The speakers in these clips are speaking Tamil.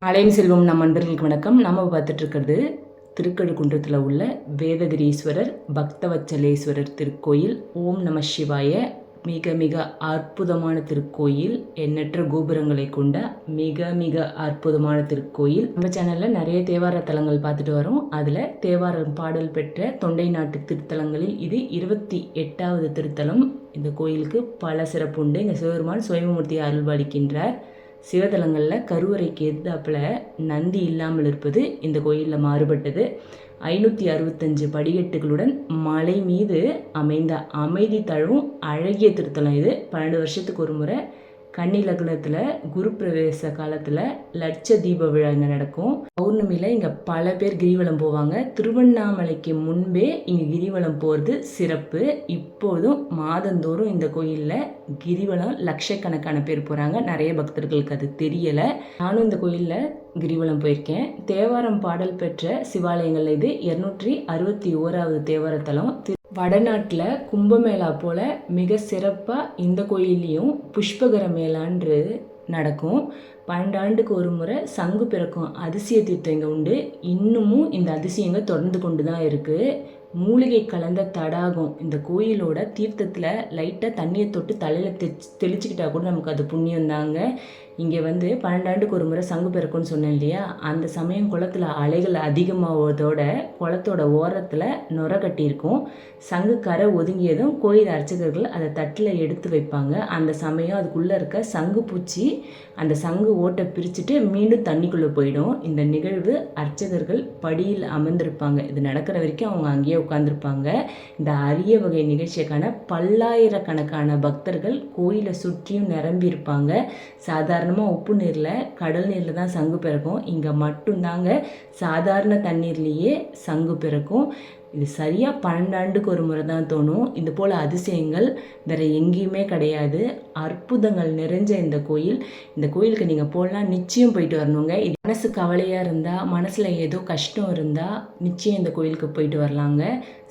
அலையும் செல்வம் நம் நண்பர்களுக்கு வணக்கம். நம்ம பார்த்துட்டு இருக்கிறது திருக்கழுக்குன்றத்தில் உள்ள வேதகிரீஸ்வரர் பக்தவச்சலேஸ்வரர் திருக்கோயில். ஓம் நம சிவாய. மிக மிக அற்புதமான திருக்கோயில், எண்ணற்ற கோபுரங்களை கொண்ட மிக மிக அற்புதமான திருக்கோயில். நம்ம சேனலில் நிறைய தேவார தலங்கள் பார்த்துட்டு வரோம். அதில் தேவாரம் பாடல் பெற்ற தொண்டை நாட்டு திருத்தலங்களில் இது 28வது திருத்தலம். இந்த கோயிலுக்கு பல சிறப்பு உண்டு. இங்கே சிவபெருமான் சுயம்புமூர்த்தியை அருள்பாலிக்கின்றார். சிவத்தலங்களில் கருவறைக்கு எதிர்த்தாப்புல நந்தி இல்லாமல் இருப்பது இந்த கோயிலில் மாறுபட்டது. 565 படிக்கட்டுகளுடன் மலை மீது அமைந்த அமைதி தழுவும் அழகிய திருத்தலம் இது. 12 வருஷத்துக்கு ஒரு முறை கன்னி லக்னத்தில் குரு பிரவேச காலத்தில் லட்ச தீப விழா இங்கே நடக்கும். பௌர்ணமியில் இங்கே பல பேர் கிரிவலம் போவாங்க. திருவண்ணாமலைக்கு முன்பே இங்கே கிரிவலம் போகிறது சிறப்பு. இப்போதும் மாதந்தோறும் இந்த கோயிலில் கிரிவலம் லட்சக்கணக்கான பேர் போகிறாங்க. நிறைய பக்தர்களுக்கு அது தெரியலை. நானும் இந்த கோயிலில் கிரிவலம் போயிருக்கேன். தேவாரம் பாடல் பெற்ற சிவாலயங்கள் இது 261வது தேவாரத்தலம். வடநாட்டில் கும்பமேளா போல் மிக சிறப்பாக இந்த கோயிலையும் புஷ்பகர மேளான்று நடக்கும். 12 ஆண்டுக்கு ஒரு முறை சங்கு பிறக்கும் அதிசய தீர்த்தம் இங்கே உண்டு. இன்னமும் இந்த அதிசயங்கள் தொடர்ந்து கொண்டு தான் இருக்குது. மூலிகை கலந்த தடாகம். இந்த கோயிலோட தீர்த்தத்தில் லைட்டாக தண்ணியை தொட்டு தலையில் தெளிச்சுக்கிட்டா கூட நமக்கு அது புண்ணியம் தாங்க. இங்கே 12 ஆண்டுக்கு ஒரு முறை சங்கு பிறக்கும்னு சொன்னேன் இல்லையா, அந்த சமயம் குளத்தில் அலைகள் அதிகமாவதோட குளத்தோட ஓரத்தில் நுர கட்டியிருக்கும். சங்கு கரை ஒதுங்கியதும் கோயில் அர்ச்சகர்கள் அதை தட்டில் எடுத்து வைப்பாங்க. அந்த சமயம் அதுக்குள்ளே இருக்க சங்கு பூச்சி அந்த சங்கு ஓட்டை பிரிச்சுட்டு மீண்டும் தண்ணிக்குள்ளே போயிடும். இந்த நிகழ்வு அர்ச்சகர்கள் படியில் அமர்ந்திருப்பாங்க. இது நடக்கிற வரைக்கும் அவங்க அங்கேயே உட்காந்துருப்பாங்க. இந்த அரிய வகை நிகழ்ச்சிக்கான பல்லாயிரக்கணக்கான பக்தர்கள் கோயிலை சுற்றியும் நிரம்பி இருப்பாங்க. சாதாரணமாக உப்பு நீரில் கடல் நீரில் தான் சங்கு பிறக்கும். இங்கே மட்டும்தாங்க சாதாரண தண்ணீர்லேயே சங்கு பிறக்கும். இது சரியாக 12 ஆண்டுக்கு ஒரு முறை தான் தோணும். இது போல் அதிசயங்கள் வேறு எங்கேயுமே கிடையாது. அற்புதங்கள் நிறைஞ்ச இந்த கோயிலுக்கு நீங்கள் போகலாம், நிச்சயம் போயிட்டு வரணுங்க. இது மனசு கவலையாக இருந்தால், மனசில் ஏதோ கஷ்டம் இருந்தால் நிச்சயம் இந்த கோயிலுக்கு போயிட்டு வரலாங்க.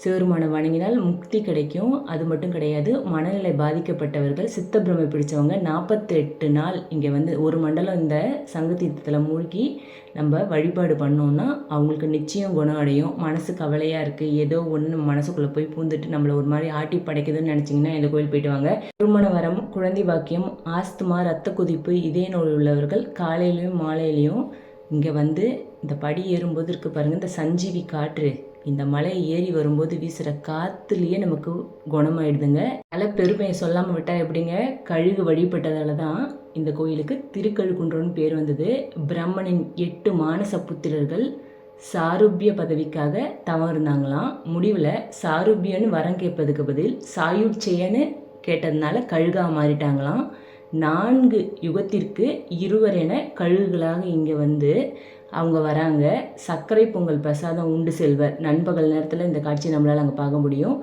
சிவருமான வணங்கினால் முக்தி கிடைக்கும். அது மட்டும் கிடையாது, மனநிலை பாதிக்கப்பட்டவர்கள் சித்தப்பிரமை பிடிச்சவங்க 48 நாள் இங்கே ஒரு மண்டலம் இந்த சங்கு தீர்த்தத்தில் மூழ்கி நம்ம வழிபாடு பண்ணோன்னா அவங்களுக்கு நிச்சயம் குணம் அடையும். மனசு கவலையாக இருக்குது, ஏதோ ஒன்று நம்ம மனசுக்குள்ளே போய் பூந்துட்டு நம்மளை ஒரு மாதிரி ஆட்டி படைக்குதுன்னு நினச்சிங்கன்னா இந்த கோயில் போயிட்டு வாங்க. திருமண வரம், குழந்தை பாக்கியம், ஆஸ்துமா, ரத்த கொதிப்பு, இதய நோய் உள்ளவர்கள் காலையிலையும் மாலையிலையும் இங்கே இந்த படி ஏறும்போது இருக்குது பாருங்கள், இந்த சஞ்சீவி காற்று இந்த மலை ஏறி வரும்போது வீசுகிற காற்றுலேயே நமக்கு குணமாயிடுதுங்க. நல்ல பெருமையை சொல்லாமல் விட்டால் எப்படிங்க? கழுகு வழிபட்டதால தான் இந்த கோயிலுக்கு திருக்கழுக்குன்றம்னு பேர் வந்தது. பிரம்மனின் 8 மானச புத்திரர்கள் சாருபிய பதவிக்காக தவம் இருந்தாங்களாம். முடிவில் சாருபியன்னு வரம் கேட்பதுக்கு பதில் சாயுட்சேயன்னு கேட்டதுனால கழுகாக மாறிட்டாங்களாம். 4 யுகத்திற்கு இருவர் என கழுகுகளாக இங்கே அவங்க வராங்க. சர்க்கரை பொங்கல் பிரசாதம் உண்டு செல்வர். நண்பகல் நேரத்தில் இந்த காட்சி நம்மளால் அங்கே பார்க்க முடியும்.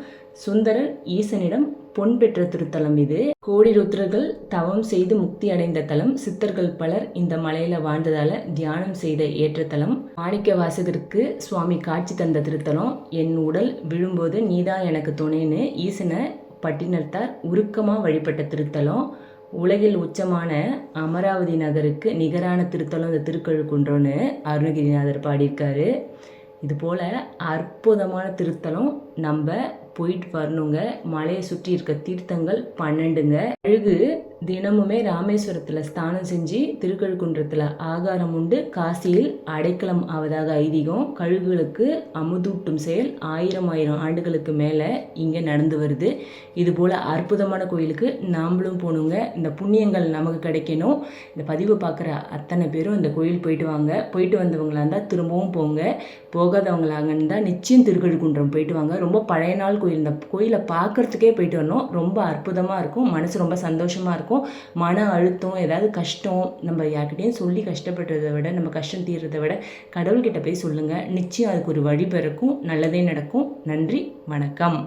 சுந்தரர் ஈசனிடம் பொன் பெற்ற திருத்தலம் இது. கோடி ருத்ரர்கள் தவம் செய்து முக்தி அடைந்த தலம். சித்தர்கள் பலர் இந்த மலையில் வாழ்ந்ததால் தியானம் செய்த ஏற்ற தலம். மாணிக்க வாசகருக்கு சுவாமி காட்சி தந்த திருத்தலம். என் உடல் விழும்போது நீதான் எனக்கு துணைன்னு ஈசனை பட்டினத்தார் உருக்கமாக வழிபட்ட திருத்தலம். உலகில் உச்சமான அமராவதி நகருக்கு நிகரான திருத்தலம் இந்த திருக்கழுக்குன்றம்னு அருணகிரிநாதர் பாடியிருக்காரு. இது போல் அற்புதமான திருத்தலம் நம்ம போயிட்டு வரணுங்க. மலையை சுற்றி இருக்க தீர்த்தங்கள் 12ங்க. கழுகு தினமுமே ராமேஸ்வரத்தில் ஸ்நானம் செஞ்சு திருக்கழுக்குன்றத்தில் ஆகாரம் உண்டு காசியில் அடைக்கலம் ஆவதாக ஐதீகம். கழுகுகளுக்கு அமுதூட்டும் செயல் 1000 ஆண்டுகளுக்கு மேலே இங்கே நடந்து வருது. இது போல் அற்புதமான கோயிலுக்கு நாம்ளும் போகணுங்க. இந்த புண்ணியங்கள் நமக்கு கிடைக்கணும். இந்த பதிவை பார்க்குற அத்தனை பேரும் இந்த கோயில் போயிட்டு வாங்க. போயிட்டு வந்தவங்களாக இருந்தால் திரும்பவும் போங்க. போகாதவங்களாக இருந்தால் நிச்சயம் திருக்கழுக்குன்றம் போயிட்டு வாங்க. ரொம்ப பழைய நாள் கோயில். இந்த கோயிலை பார்க்குறதுக்கே போயிட்டு வரணும். ரொம்ப அற்புதமாக இருக்கும். மனசு ரொம்ப சந்தோஷமாக இருக்கும். மன அழுத்தம், ஏதாவது கஷ்டம் நம்ம யார்கிட்டையும் சொல்லி கஷ்டப்படுறதை விட, நம்ம கஷ்டம் தீர்றதை விட கடவுள்கிட்ட போய் சொல்லுங்கள். நிச்சயம் அதுக்கு ஒரு வழி பிறக்கும், நல்லதே நடக்கும். நன்றி, வணக்கம்.